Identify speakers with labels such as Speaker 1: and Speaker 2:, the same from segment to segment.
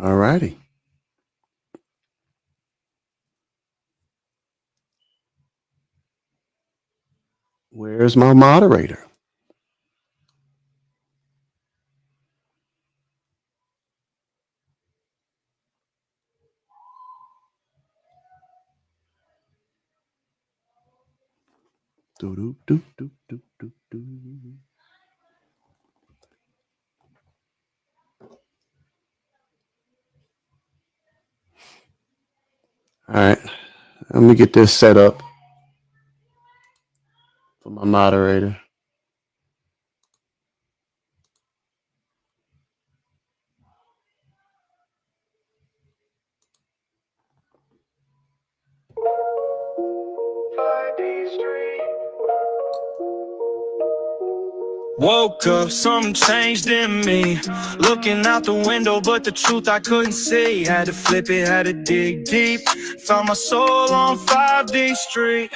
Speaker 1: All righty. Where's my moderator? All right. Let me get this set up for my moderator.
Speaker 2: Woke up, something changed in me. Looking out the window, but the truth I couldn't see. Had to flip it, had to dig deep. Found my soul on 5D Street.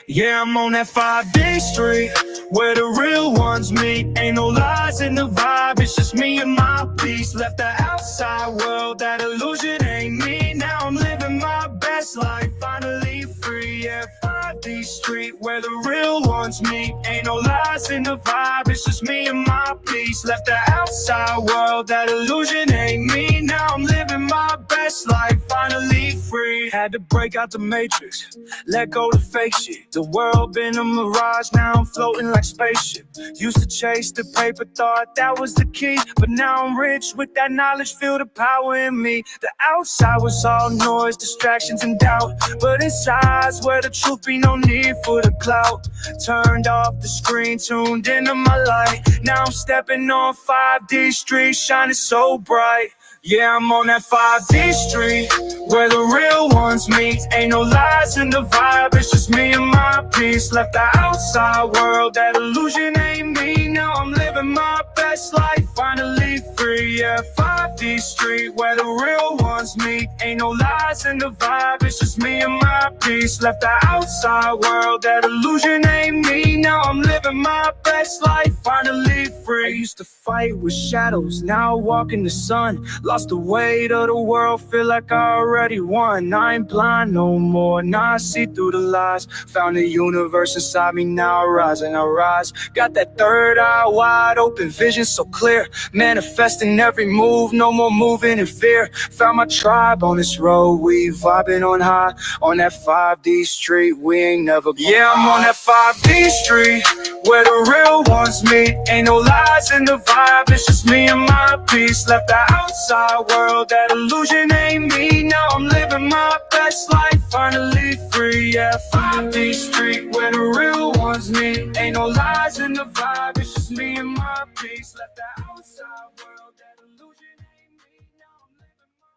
Speaker 2: Yeah, I'm on that 5D Street, where the real ones meet. Ain't no lies in the vibe, it's just me and my peace. Left the outside world, that illusion ain't me. Now I'm living my best life, finally free. Yeah, 5D Street, where the real ones meet. Ain't no lies in the vibe, it's just me and my peace. Left the outside world, that illusion ain't me. Now I'm living my best life, finally free. Had to break out the matrix, let go the fake shit. The world been a mirage, now I'm floating like spaceship. Used to chase the paper, thought that was the key. But now I'm rich with that knowledge, feel the power in me. The outside was all noise, distractions and doubt. But inside's where the truth be, no need for the clout. Turned off the screen, tuned into my light. Now I'm stepping on 5D Street, shining so bright. Yeah, I'm on that 5D Street, where the real ones meet. Ain't no lies in the vibe, it's just me and my peace. Left the outside world, that illusion ain't me. Now I'm living my best life, finally free. Yeah, 5D Street, where the real ones meet. Ain't no lies in the vibe, it's just me and my peace. Left the outside world, that illusion ain't me. Now I'm living my best life, finally free. I used to fight with shadows, now I walk in the sun. Lost the weight of the world, feel like I already won. I ain't blind no more, now I see through the lies. Found the universe inside me, now I rise and I rise. Got that third eye wide open, vision so clear. Manifesting every move, no more moving in fear. Found my tribe on this road, we vibing on high. On that 5D Street, we ain't never gonna Yeah, I'm on that 5D Street, where the real ones meet. Ain't no lies in the vibe, it's just me and my peace. Left the outside world, that illusion ain't me. Now I'm living my best life, finally free. Yeah, 5D Street, where the real ones meet. Ain't no lies in the vibe, it's just me and my peace. Left the outside world, that illusion ain't me. Now I'm living my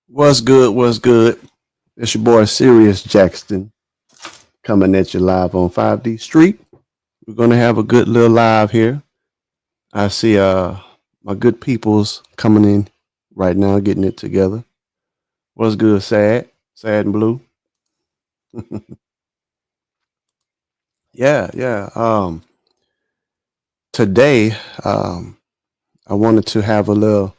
Speaker 1: What's good? What's good? It's your boy Sirius Jackson coming at you live on 5D Street. We're gonna have a good little live here. I see my good peoples coming in right now, getting it together. What's good, Sad? Sad and Blue. Yeah. Today, I wanted to have a little,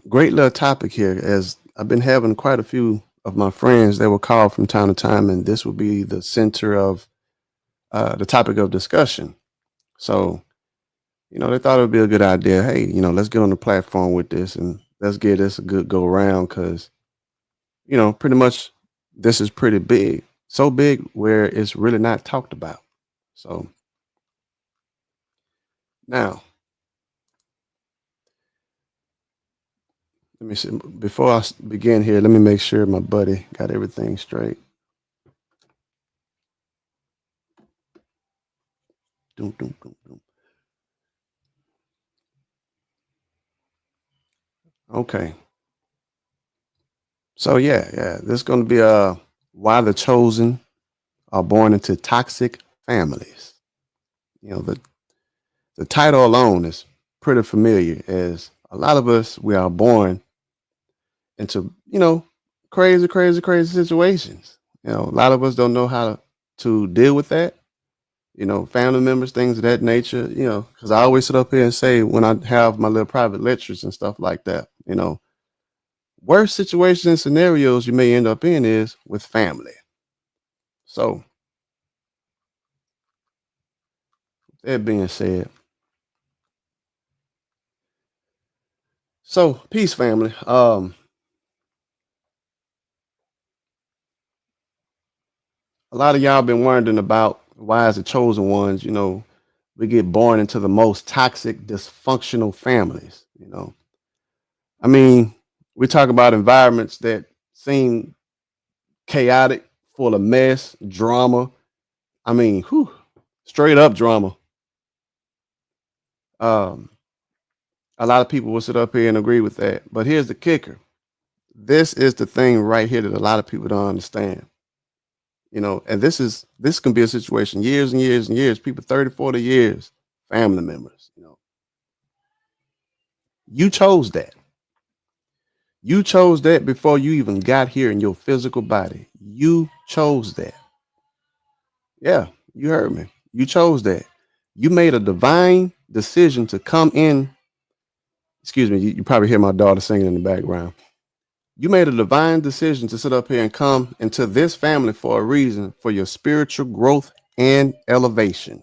Speaker 1: great little topic here, as I've been having quite a few of my friends that will call from time to time, and this will be the center of the topic of discussion. So, they thought it would be a good idea. Hey, let's get on the platform with this and let's give this a good go around because, pretty much this is pretty big. So big where it's really not talked about. So now, let me see. Before I begin here, let me make sure my buddy got everything straight. Doom, doom, doom, doom. Okay. So yeah, this is going to be why the chosen are born into toxic families. You know, the title alone is pretty familiar, as a lot of us, we are born into, crazy situations. A lot of us don't know how to deal with that. Family members, things of that nature, because I always sit up here and say when I have my little private lectures and stuff like that, worst situations and scenarios you may end up in is with family. So, that being said, so peace, family. A lot of y'all been wondering about why, as the chosen ones, we get born into the most toxic, dysfunctional families. I mean, we talk about environments that seem chaotic, full of mess, drama. I mean, straight up drama. Um, a lot of people will sit up here and agree with that. But here's the kicker. This is the thing right here that a lot of people don't understand. And this can be a situation years and years and years, people 30, 40 years, family members, you chose that. You chose that before you even got here in your physical body. You chose that. Yeah, you heard me. You chose that. You made a divine decision to come in. Excuse me, you probably hear my daughter singing in the background. You made a divine decision to sit up here and come into this family for a reason, for your spiritual growth and elevation.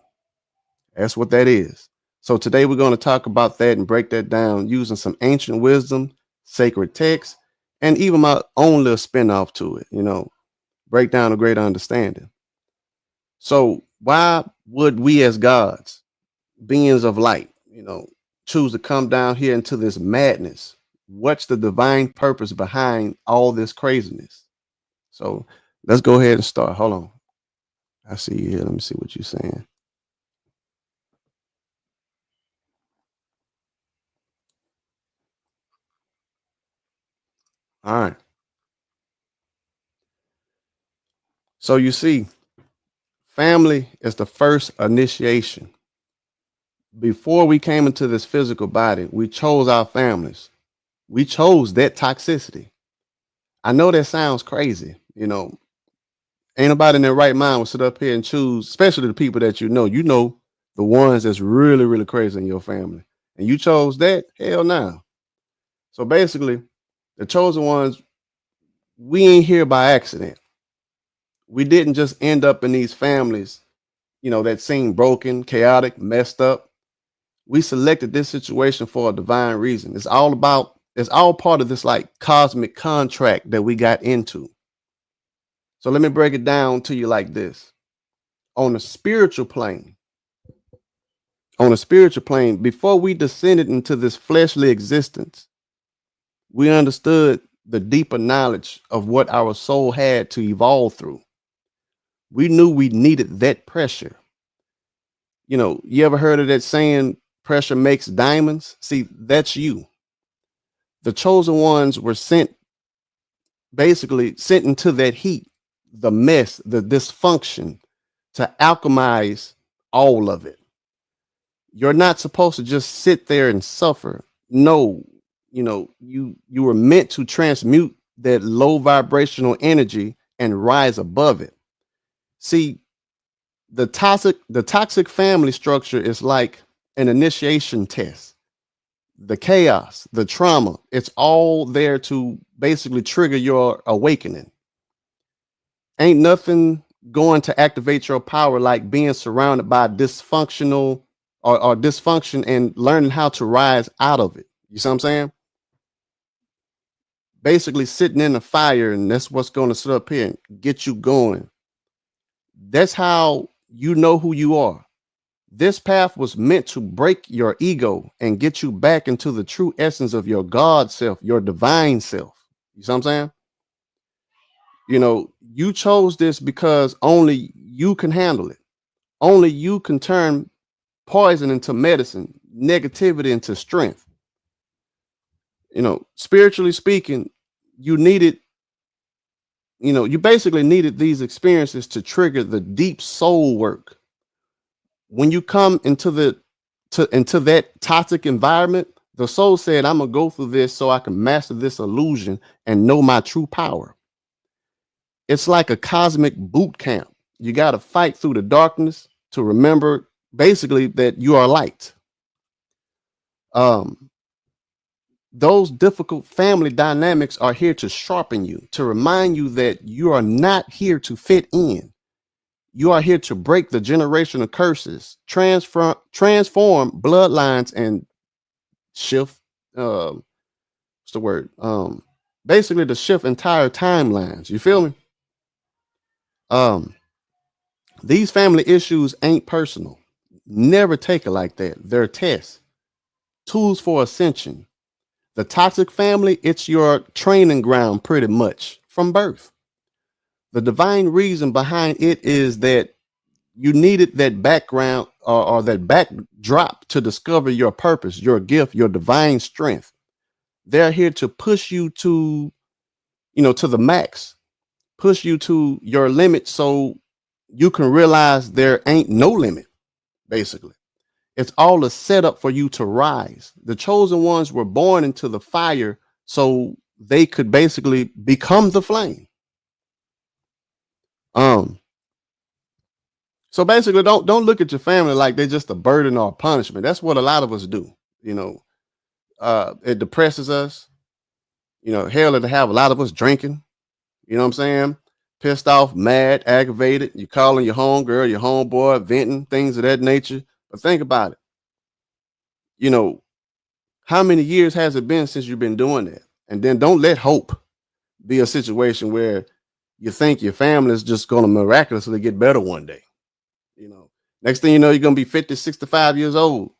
Speaker 1: That's what that is. So today we're going to talk about that and break that down using some ancient wisdom, sacred texts, and even my own little spinoff to it, break down a greater understanding. So why would we as gods, beings of light, choose to come down here into this madness? What's the divine purpose behind all this craziness? So let's go ahead and start. Hold on. I see you here. Let me see what you're saying. All right. So you see, family is the first initiation. Before we came into this physical body, we chose our families. We chose that toxicity. I know that sounds crazy. Ain't nobody in their right mind will sit up here and choose, especially the people that the ones that's really, really crazy in your family. And you chose that? Hell no. So basically, the chosen ones, we ain't here by accident. We didn't just end up in these families, that seem broken, chaotic, messed up. We selected this situation for a divine reason. It's all part of this like cosmic contract that we got into. So let me break it down to you like this. On a spiritual plane, before we descended into this fleshly existence, we understood the deeper knowledge of what our soul had to evolve through. We knew we needed that pressure. You ever heard of that saying, pressure makes diamonds? See, that's you. The chosen ones were basically sent into that heat, the mess, the dysfunction, to alchemize all of it. You're not supposed to just sit there and suffer. No, you were meant to transmute that low vibrational energy and rise above it. See, the toxic family structure is like an initiation test. The chaos, the trauma, it's all there to basically trigger your awakening. Ain't nothing going to activate your power like being surrounded by dysfunctional or dysfunction and learning how to rise out of it. You see what I'm saying? Basically sitting in the fire, and that's what's going to sit up here and get you going. That's how you know who you are. This path was meant to break your ego and get you back into the true essence of your God self, your divine self. You see what I'm saying? You know, you chose this because only you can handle it. Only you can turn poison into medicine, negativity into strength. You know, spiritually speaking, you needed, you basically needed these experiences to trigger the deep soul work. When you come into that toxic environment, the soul said, I'm gonna go through this so I can master this illusion and know my true power. It's like a cosmic boot camp. You got to fight through the darkness to remember basically that you are light. Um, those difficult family dynamics are here to sharpen you, to remind you that you are not here to fit in. You are here to break the generational curses, transform bloodlines, and shift. What's the word? Basically, to shift entire timelines. You feel me? Um, these family issues ain't personal. Never take it like that. They're tests, tools for ascension. The toxic family, it's your training ground pretty much from birth. The divine reason behind it is that you needed that background or that backdrop to discover your purpose, your gift, your divine strength. They're here to push you to the max, push you to your limit so you can realize there ain't no limit, basically. It's all a setup for you to rise. The chosen ones were born into the fire so they could basically become the flame. Um, so basically don't look at your family like they're just a burden or a punishment. That's what a lot of us do. You know, it depresses us. You know, hell, to have a lot of us drinking. You know what I'm saying? Pissed off, mad, aggravated. You calling your homegirl, your homeboy, venting, things of that nature. But think about it. You know, how many years has it been since you've been doing that? And then don't let hope be a situation where you think your family is just going to miraculously get better one day. You know, next thing you know, you're going to be 50, 65 years old,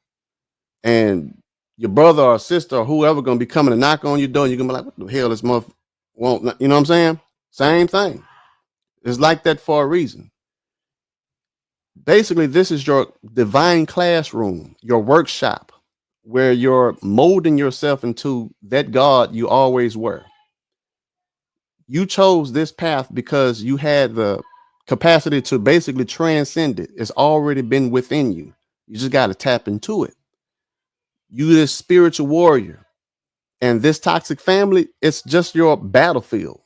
Speaker 1: and your brother or sister or whoever going to be coming to knock on your door. And you're going to be like, what the hell this month won't, you know what I'm saying? Same thing. It's like that for a reason. Basically, this is your divine classroom, your workshop, where you're molding yourself into that God you always were. You chose this path because you had the capacity to basically transcend it. It's already been within you. You just got to tap into it. You this spiritual warrior, and this toxic family, it's just your battlefield.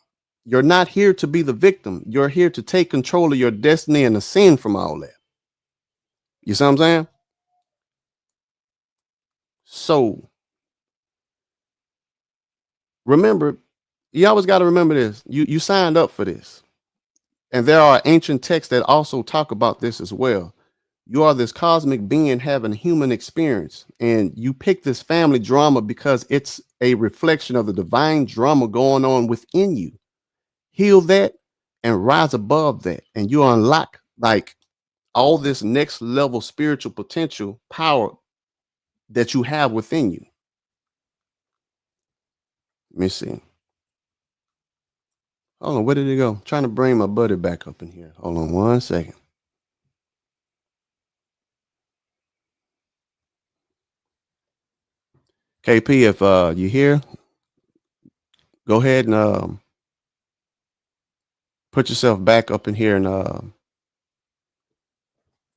Speaker 1: You're not here to be the victim. You're here to take control of your destiny and ascend from all that. You see what I'm saying? So remember, you always got to remember this. You signed up for this. And there are ancient texts that also talk about this as well. You are this cosmic being having a human experience, and you pick this family drama because it's a reflection of the divine drama going on within you. Heal that and rise above that, and you unlock like all this next level spiritual potential power that you have within you. Let me see. Hold on, where did it go? I'm trying to bring my buddy back up in here. Hold on 1 second. KP, if you here, go ahead and put yourself back up in here in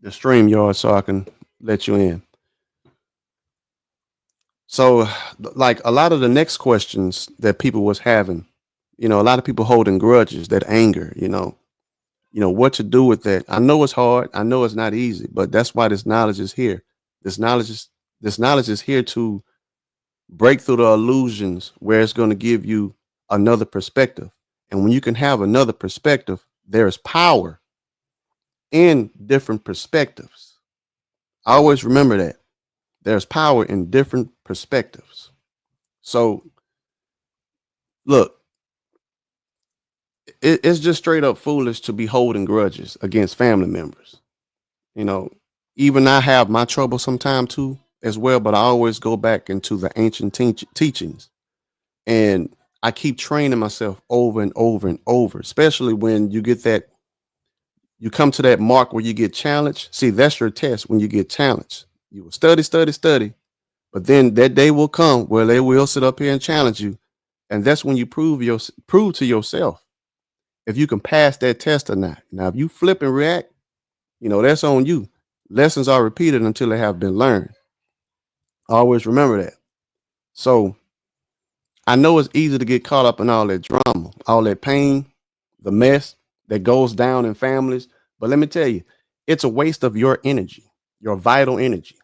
Speaker 1: the stream yard so I can let you in. So, like a lot of the next questions that people was having, a lot of people holding grudges, that anger, what to do with that. I know it's hard. I know it's not easy, but that's why this knowledge is here. This knowledge is here to break through the illusions where it's going to give you another perspective. And when you can have another perspective, there's power in different perspectives. I always remember that there's power in different perspectives. So look, it's just straight up foolish to be holding grudges against family members. You know, even I have my trouble sometimes too as well, but I always go back into the ancient teachings, and I keep training myself over and over and over, especially when you come to that mark where you get challenged. See, that's your test when you get challenged. You will study, study, study, but then that day will come where they will sit up here and challenge you. And that's when you prove to yourself if you can pass that test or not. Now, if you flip and react, that's on you. Lessons are repeated until they have been learned. Always remember that. So I know it's easy to get caught up in all that drama, all that pain, the mess that goes down in families. But let me tell you, it's a waste of your energy, your vital energy.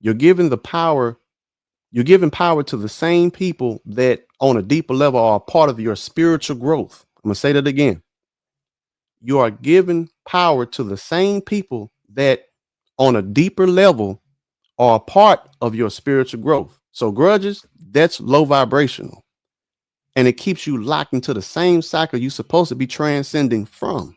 Speaker 1: You're giving the power, you're giving power to the same people that on a deeper level are a part of your spiritual growth. I'm going to say that again. You are giving power to the same people that on a deeper level are a part of your spiritual growth. So grudges, that's low vibrational. And it keeps you locked into the same cycle you're supposed to be transcending from.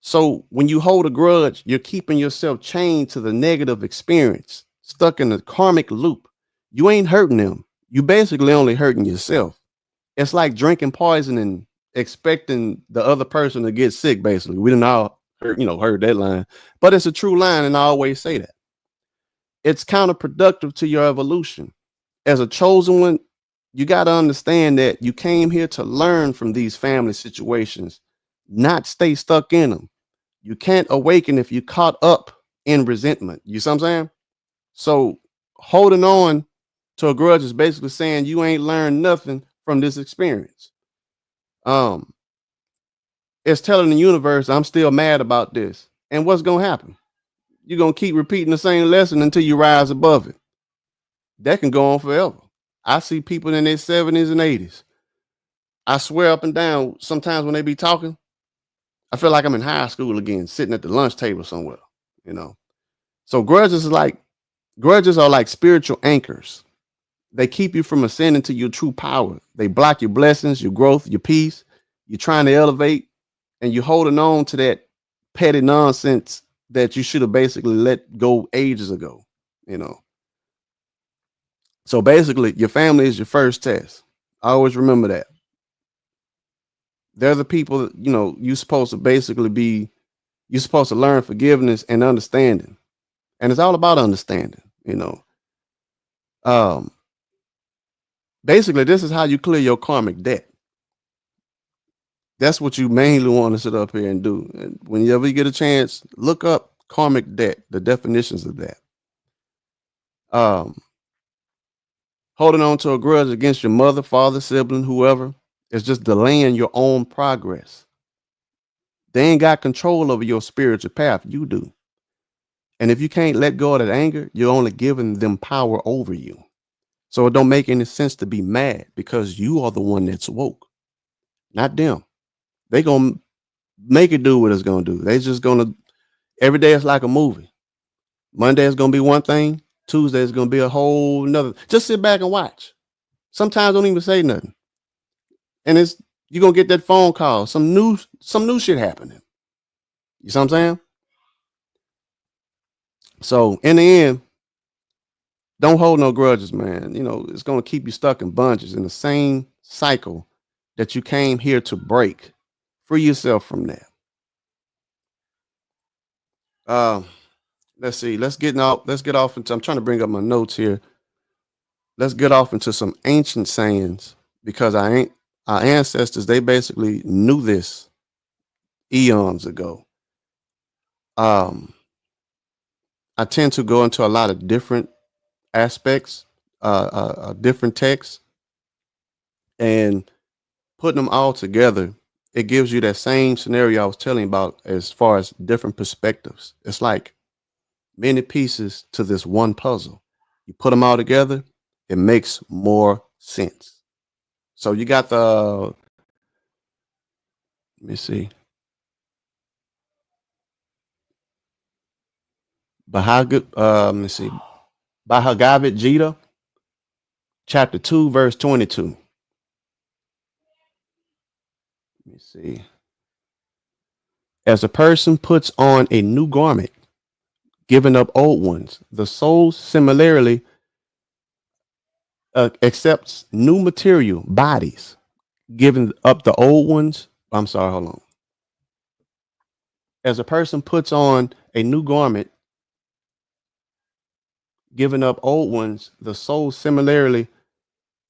Speaker 1: So when you hold a grudge, you're keeping yourself chained to the negative experience, stuck in a karmic loop. You ain't hurting them. You basically only hurting yourself. It's like drinking poison and expecting the other person to get sick. Basically, we didn't all heard that line, but it's a true line, and I always say that it's counterproductive to your evolution as a chosen one. You got to understand that you came here to learn from these family situations, not stay stuck in them. You can't awaken if you're caught up in resentment. You see what I'm saying? So holding on to a grudge is basically saying you ain't learned nothing from this experience. It's telling the universe, I'm still mad about this. And what's going to happen? You're going to keep repeating the same lesson until you rise above it. That can go on forever. I see people in their 70s and 80s. I swear up and down, sometimes when they be talking, I feel like I'm in high school again, sitting at the lunch table somewhere, So grudges are like spiritual anchors. They keep you from ascending to your true power. They block your blessings, your growth, your peace. You're trying to elevate, and you're holding on to that petty nonsense that you should have basically let go ages ago, So basically, your family is your first test. I always remember that. They're the people that, you're supposed to learn forgiveness and understanding. And it's all about understanding, Basically, this is how you clear your karmic debt. That's what you mainly want to sit up here and do. And whenever you get a chance, look up karmic debt, the definitions of that. Holding on to a grudge against your mother, father, sibling, whoever, is just delaying your own progress. They ain't got control over your spiritual path. You do. And if you can't let go of that anger, you're only giving them power over you. So it don't make any sense to be mad because you are the one that's woke, not them. They gonna make it do what it's gonna do. They just gonna, every day it's like a movie. Monday is gonna be one thing. Tuesday is gonna be a whole nother. Just sit back and watch. Sometimes don't even say nothing. And you're gonna get that phone call, some new shit happening. You see what I'm saying? So in the end, don't hold no grudges, man. It's going to keep you stuck in bunches in the same cycle that you came here to break. Free yourself from that. Let's see. Let's get off into, I'm trying to bring up my notes here. Let's get off into some ancient sayings because our ancestors, they basically knew this eons ago. I tend to go into a lot of different aspects, different texts, and putting them all together, it gives you that same scenario I was telling you about as far as different perspectives. It's like many pieces to this one puzzle. You put them all together, it makes more sense. So you got let me see. Let me see. Bhagavad Gita, chapter 2, verse 22. Let me see. As a person puts on a new garment, giving up old ones, the soul similarly accepts new material bodies, giving up the old ones. I'm sorry, hold on. As a person puts on a new garment, giving up old ones, the soul similarly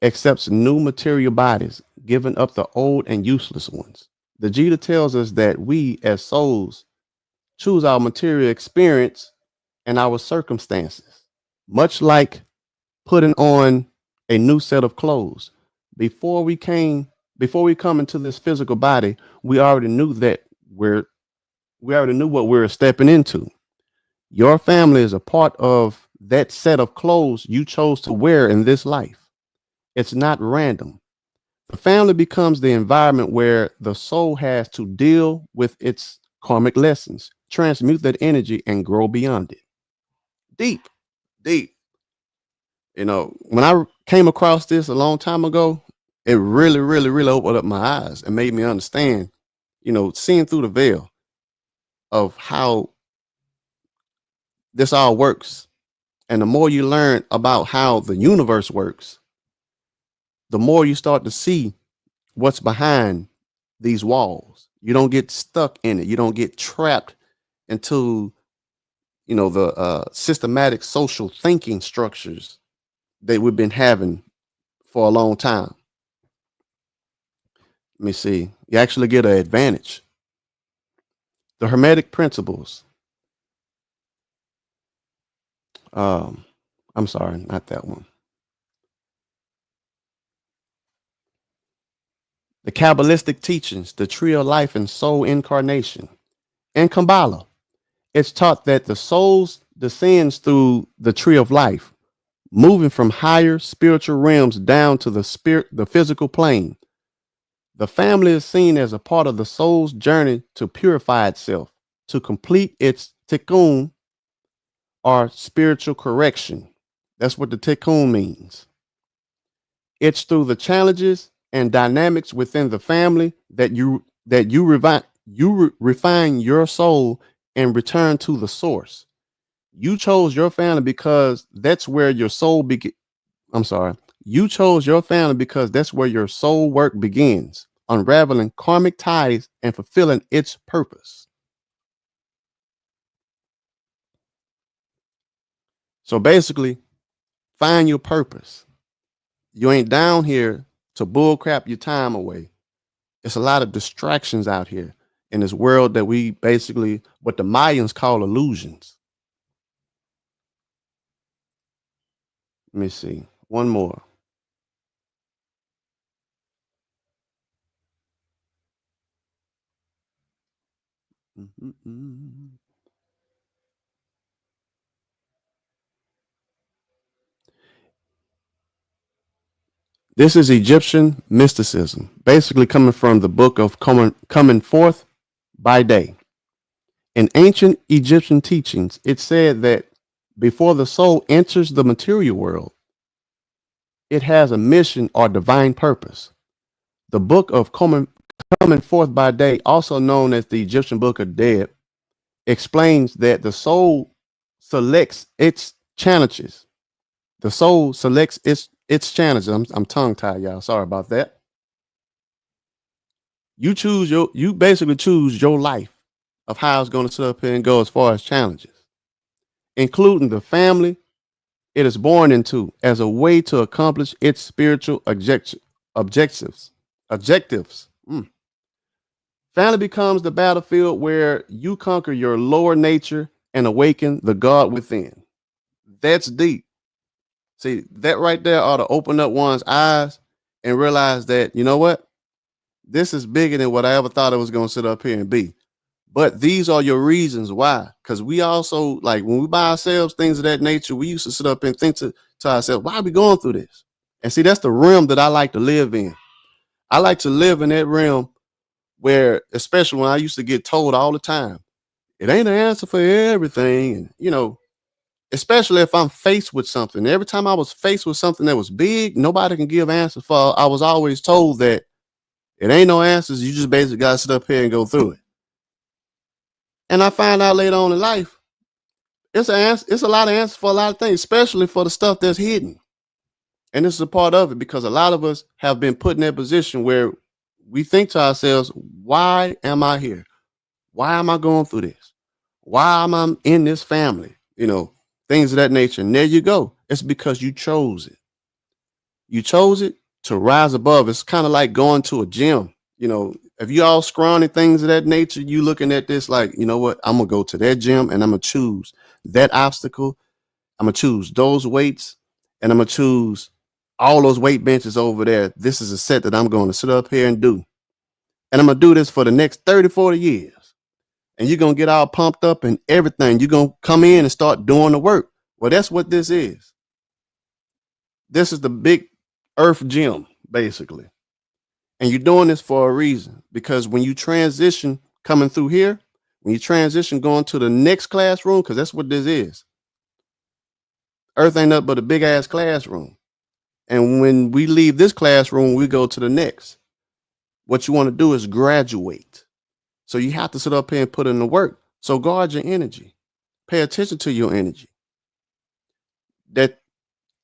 Speaker 1: accepts new material bodies, giving up the old and useless ones. The Gita tells us that we as souls choose our material experience and our circumstances, much like putting on a new set of clothes. Before we come into this physical body, we already knew that we already knew what we were stepping into. Your family is a part of that set of clothes you chose to wear in this life. It's not random. The family becomes the environment where the soul has to deal with its karmic lessons, transmute that energy, and grow beyond it. Deep, deep. When I came across this a long time ago, it really, really, really opened up my eyes and made me understand, seeing through the veil of how this all works. And the more you learn about how the universe works, the more you start to see what's behind these walls. You don't get stuck in it. You don't get trapped into, the systematic social thinking structures that we've been having for a long time. Let me see. You actually get an advantage. The Hermetic principles. I'm sorry, not that one. The Kabbalistic teachings, the tree of life and soul incarnation. In Kabbalah, it's taught that the soul descends through the tree of life, moving from higher spiritual realms down to the physical plane. The family is seen as a part of the soul's journey to purify itself, to complete its tikkun or spiritual correction. That's what the tikkun means. It's through the challenges and dynamics within the family that you refine your soul and return to the source. You chose your family because that's where your soul You chose your family because that's where your soul work begins, unraveling karmic ties and fulfilling its purpose. So basically, find your purpose. You ain't down here to bullcrap your time away. It's a lot of distractions out here in this world that we basically, what the Mayans call illusions. Let me see. One more. This is Egyptian mysticism, basically coming from the book of coming forth by day. In ancient Egyptian teachings, it said that before the soul enters the material world, it has a mission or divine purpose. The book of coming forth by day, also known as the Egyptian Book of Dead, explains that the soul selects its challenges. The soul selects its challenges. I'm tongue tied, y'all. Sorry about that. You basically choose your life of how it's going to sit up here and go as far as challenges, including the family it is born into as a way to accomplish its spiritual objectives. Family becomes the battlefield where you conquer your lower nature and awaken the God within. That's deep. See, that right there ought to open up one's eyes and realize that, you know what? This is bigger than what I ever thought it was going to sit up here and be. But these are your reasons why. Because we also, like when we buy ourselves things of that nature, we used to sit up and think to ourselves, why are we going through this? And see, that's the realm that I like to live in. I like to live in that realm where, especially when I used to get told all the time, it ain't an answer for everything. And, especially if I'm faced with something. Every time I was faced with something that was big, nobody can give answers for. I was always told that it ain't no answers. You just basically got to sit up here and go through it. And I find out later on in life, it's a lot of answers for a lot of things, especially for the stuff that's hidden. And this is a part of it because a lot of us have been put in that position where we think to ourselves, why am I here? Why am I going through this? Why am I in this family? Things of that nature. And there you go. It's because you chose it. You chose it to rise above. It's kind of like going to a gym. If you all scrawny things of that nature, you looking at this like, you know what? I'm gonna go to that gym and I'm gonna choose that obstacle. I'm gonna choose those weights and I'm gonna choose all those weight benches over there. This is a set that I'm going to sit up here and do. And I'm gonna do this for the next 30, 40 years. And you're gonna get all pumped up and everything. You're gonna come in and start doing the work. Well, that's what this is. This is the big earth gym, basically. And you're doing this for a reason because when you transition coming through here, when you transition going to the next classroom, because that's what this is. Earth ain't nothing but a big ass classroom. And when we leave this classroom, we go to the next. What you want to do is graduate. So you have to sit up here and put in the work. So guard your energy. Pay attention to your energy. That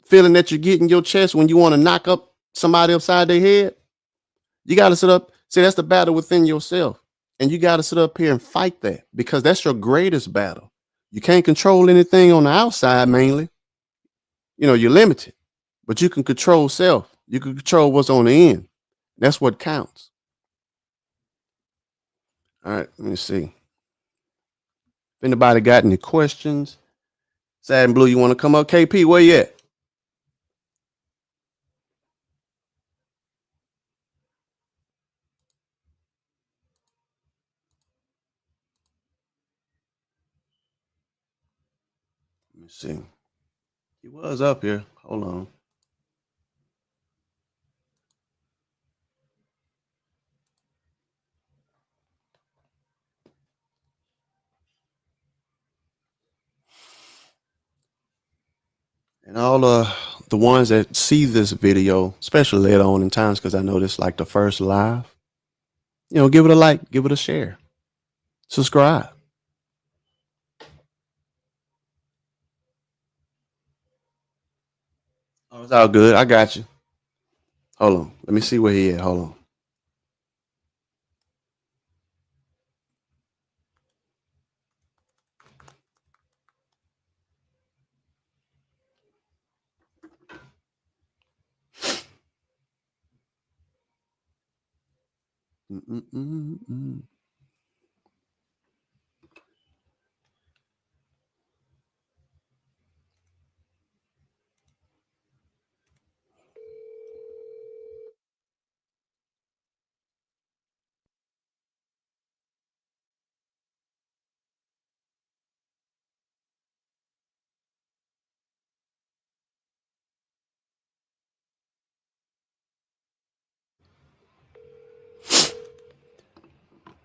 Speaker 1: feeling that you get in your chest when you want to knock up somebody upside their head, you got to sit up. See, that's the battle within yourself. And you got to sit up here and fight that because that's your greatest battle. You can't control anything on the outside mainly. You're limited, but you can control self. You can control what's on the end. That's what counts. All right, let me see. If anybody got any questions, Sad and Blue, you want to come up? KP, where you at? Let me see. He was up here. Hold on. And all the ones that see this video, especially later on in times, because I know this like the first live, give it a like, give it a share, subscribe. Oh, it's all good. I got you. Hold on. Let me see where he at. Hold on. Mm-mm-mm-mm.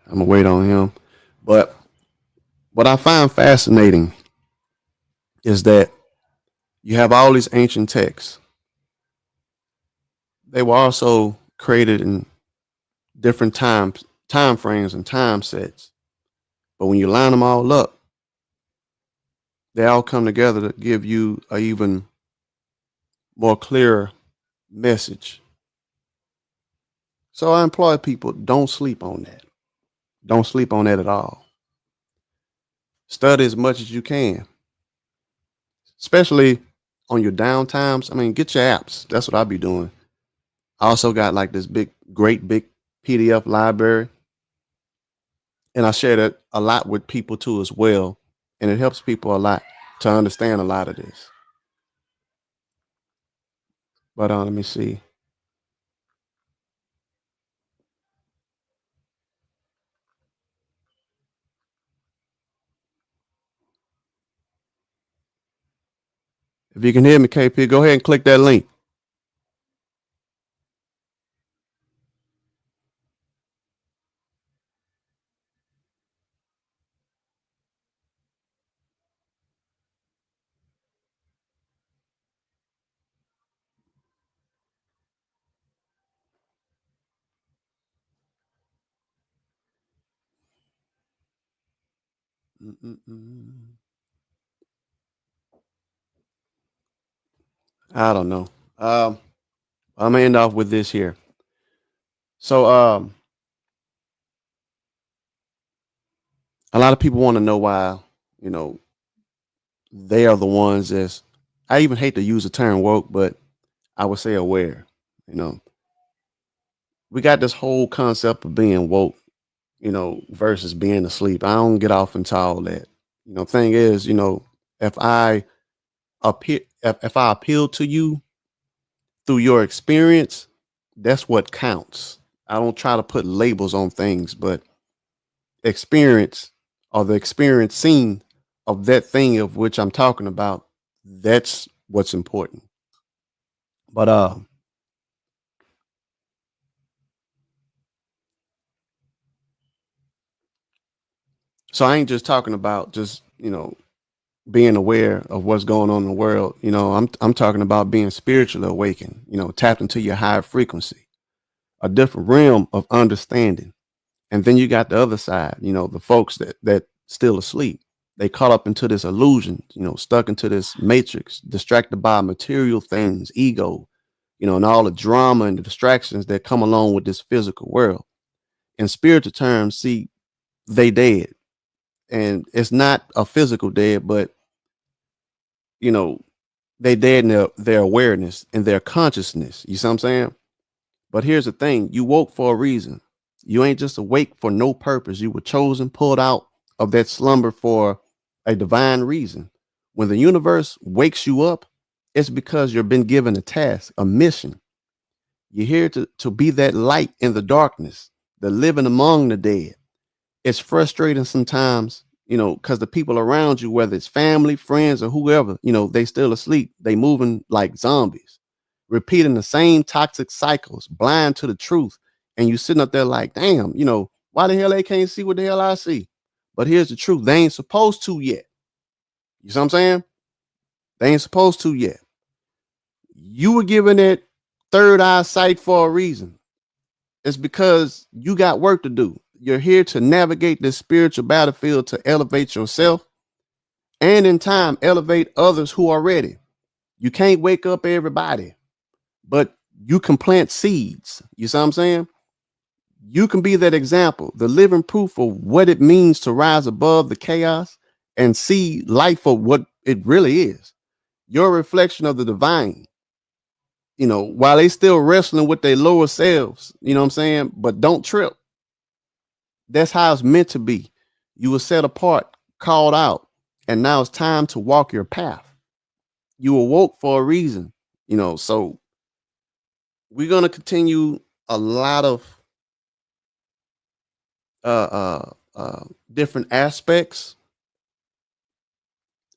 Speaker 1: I'm gonna wait on him. But what I find fascinating is that you have all these ancient texts. They were also created in different time frames and time sets. But when you line them all up, they all come together to give you a even more clear message. So I implore people, don't sleep on that. Don't sleep on that at all. Study as much as you can, especially on your down times. I mean, get your apps. That's what I'll be doing. I also got like this great big PDF library. And I share that a lot with people too as well. And it helps people a lot to understand a lot of this. But let me see. If you can hear me, KP, go ahead and click that link. Mm-mm-mm. I don't know. I'm gonna end off with this here. So, a lot of people want to know why, you know, they are the ones that's. I even hate to use the term woke, but I would say aware. You know, we got this whole concept of being woke, versus being asleep. I don't get off into all that. Thing is, if I if I appeal to you through your experience, that's what counts. I don't try to put labels on things, but experience or the experiencing of that thing of which I'm talking about, that's what's important. But so I ain't just talking about just, being aware of what's going on in the world. I'm talking about being spiritually awakened, tapped into your higher frequency, a different realm of understanding. And then you got the other side, the folks that still asleep. They caught up into this illusion, stuck into this matrix, distracted by material things, ego, and all the drama and the distractions that come along with this physical world. In spiritual terms, see, they dead. And it's not a physical dead, but you know, they dead in their awareness and their consciousness. You see what I'm saying? But here's the thing: you woke for a reason. You ain't just awake for no purpose. You were chosen, pulled out of that slumber for a divine reason. When the universe wakes you up, it's because you've been given a task, a mission. You're here to be that light in the darkness, the living among the dead. It's frustrating sometimes, because the people around you, whether it's family, friends, or whoever, they still asleep. They moving like zombies, repeating the same toxic cycles, blind to the truth. And you sitting up there like, damn, why the hell they can't see what the hell I see? But here's the truth: they ain't supposed to yet. You see what I'm saying? They ain't supposed to yet. You were given that third eye sight for a reason. It's because you got work to do. You're here to navigate this spiritual battlefield to elevate yourself and in time elevate others who are ready. You can't wake up everybody, but you can plant seeds. You see what I'm saying? You can be that example, the living proof of what it means to rise above the chaos and see life for what it really is. Your reflection of the divine, while they still wrestling with their lower selves, you know what I'm saying? But don't trip. That's how it's meant to be. You were set apart, called out, and now it's time to walk your path. You awoke for a reason, so we're going to continue a lot of different aspects.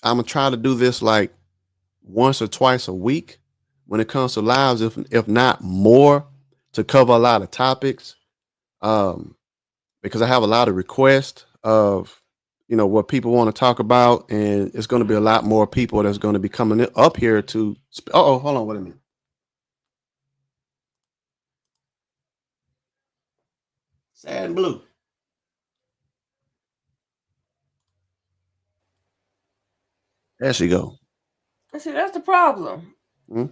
Speaker 1: I'm going to try to do this like once or twice a week when it comes to lives, if not more, to cover a lot of topics. Because I have a lot of requests of what people want to talk about, and it's going to be a lot more people that's going to be coming up here to. Oh, hold on, wait a minute. Sad and blue. There she go.
Speaker 3: I see that's the problem.
Speaker 1: Hmm?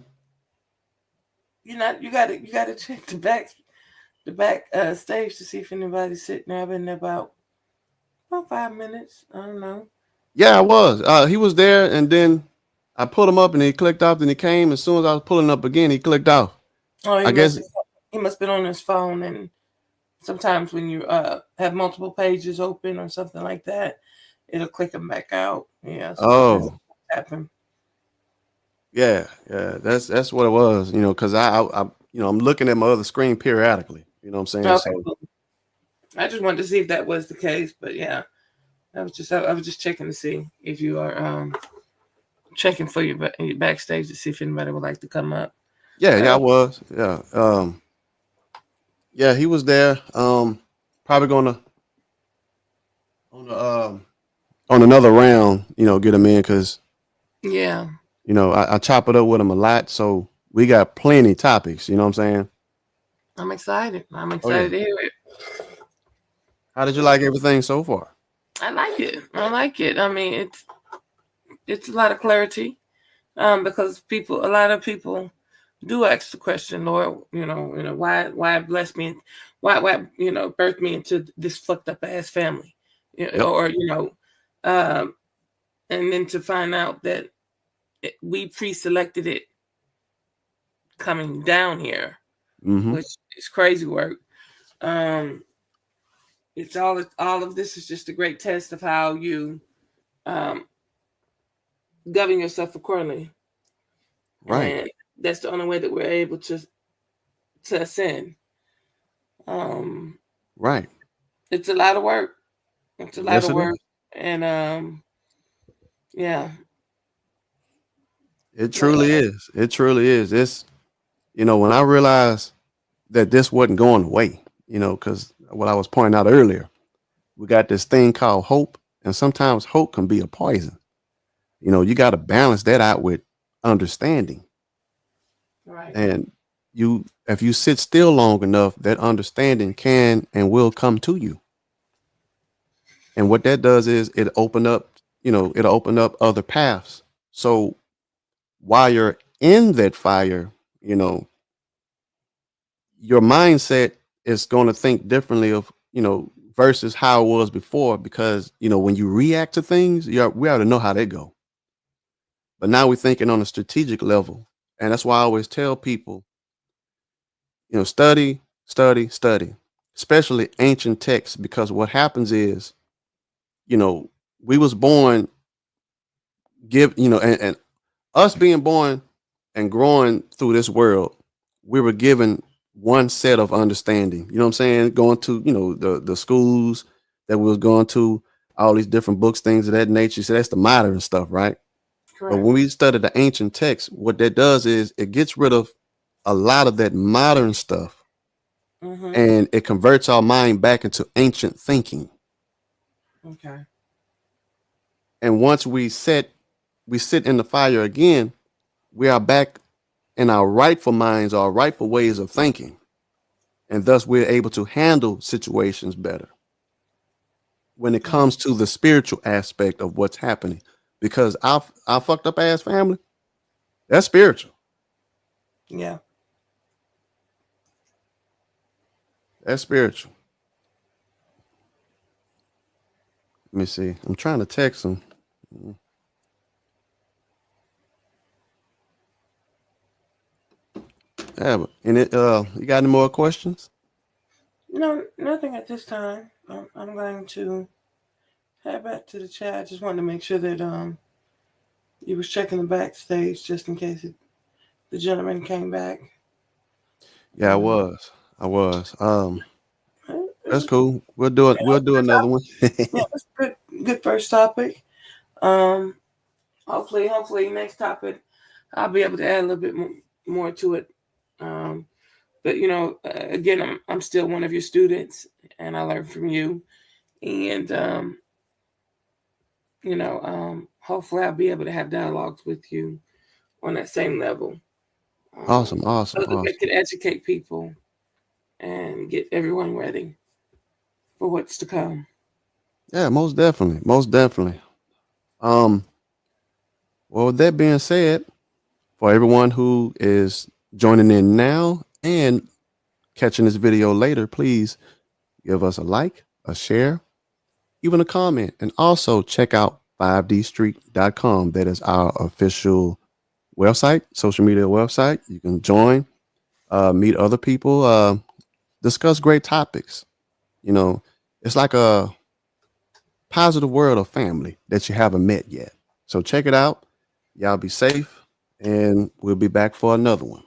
Speaker 3: You gotta check the back stage to see if anybody's sitting there. I've been there about 5 minutes. I don't know.
Speaker 1: Yeah, I was. He was there, and then I pulled him up, and he clicked off. Then he came. As soon as I was pulling up again, he clicked off.
Speaker 3: Oh,
Speaker 1: I guess.
Speaker 3: he must been on his phone, and sometimes when you have multiple pages open or something like that, it'll click them back out. Yeah, sometimes
Speaker 1: Oh,
Speaker 3: that happen.
Speaker 1: yeah, yeah. That's what it was. Because I'm looking at my other screen periodically. You know what I'm saying?
Speaker 3: Okay,
Speaker 1: So
Speaker 3: cool. I just wanted to see if that was the case, but yeah, I was just checking to see if you are checking for your backstage to see if anybody would like to come up.
Speaker 1: yeah, I
Speaker 3: Uh,
Speaker 1: was. Yeah. Yeah, he was there. Probably gonna on the on another round, get him in because
Speaker 3: yeah,
Speaker 1: I chop it up with him a lot, so we got plenty topics. You know what I'm saying?
Speaker 3: I'm excited. I'm
Speaker 1: Oh yeah.
Speaker 3: excited to hear it.
Speaker 1: How did you like everything so far?
Speaker 3: I like it. I like it. I mean, it's a lot of clarity, because a lot of people do ask the question, Lord, why bless me, why birth me into this fucked up ass family,
Speaker 1: Yep.
Speaker 3: or um, and then to find out that we pre-selected it coming down here,
Speaker 1: Mm-hmm.
Speaker 3: which is crazy work. Um, it's all of this is just a great test of how you um, govern yourself accordingly,
Speaker 1: Right.
Speaker 3: and that's the only way that we're able to ascend. Um,
Speaker 1: Right.
Speaker 3: it's a lot of work. It's a lot
Speaker 1: Yes,
Speaker 3: of
Speaker 1: it
Speaker 3: work,
Speaker 1: is.
Speaker 3: and yeah,
Speaker 1: It
Speaker 3: like
Speaker 1: truly is. It truly is. It's, when I realized that this wasn't going away, because what I was pointing out earlier, we got this thing called hope, and sometimes hope can be a poison. You got to balance that out with understanding.
Speaker 3: right,
Speaker 1: And if you sit still long enough, that understanding can and will come to you. And what that does is it'll open up other paths. So while you're in that fire, you know, your mindset is going to think differently of, versus how it was before, because, when you react to things, we ought to know how they go. But now we're thinking on a strategic level. And that's why I always tell people, study, study, study, especially ancient texts, because what happens is, you know, we was born, and us being born and growing through this world, we were given one set of understanding. You know what I'm saying? Going to, the schools that we was going to, all these different books, things of that nature. So that's the modern stuff, right? But
Speaker 3: correct.
Speaker 1: when we study the ancient texts, what that does is it gets rid of a lot of that modern stuff,
Speaker 3: Mm-hmm.
Speaker 1: and it converts our mind back into ancient thinking.
Speaker 3: Okay.
Speaker 1: And once we sit in the fire again, we are back in our rightful minds, our rightful ways of thinking. And thus we're able to handle situations better when it
Speaker 3: Mm.
Speaker 1: comes to the spiritual aspect of what's happening. Because our fucked up ass family, that's spiritual.
Speaker 3: Yeah.
Speaker 1: That's spiritual. Let me see. I'm trying to text him. Yeah, but you got any more questions?
Speaker 3: No, nothing at this time. I'm going to head back to the chat. I just wanted to make sure that you was checking the backstage just in case the gentleman came back.
Speaker 1: Yeah, I
Speaker 3: Um,
Speaker 1: was. I was.
Speaker 3: it
Speaker 1: That's
Speaker 3: was,
Speaker 1: cool. We'll do it. We'll do another one.
Speaker 3: yeah, it was good first topic. Um, hopefully next topic I'll be able to add a little bit more to it. Um, but again, I'm still one of your students, and I learn from you. And hopefully I'll be able to have dialogues with you on that same level,
Speaker 1: Awesome, awesome,
Speaker 3: so that they
Speaker 1: awesome.
Speaker 3: can educate people and get everyone ready for what's to come.
Speaker 1: Yeah, most definitely. Most definitely. Um, well, with that being said, for everyone who is joining in now and catching this video later, please give us a like, a share, even a comment, and also check out 5dstreet.com. That is our official website, social media website. You can join, meet other people, discuss great topics. You know, it's like a positive world of family that you haven't met yet. So check it out. Y'all be safe, and we'll be back for another one.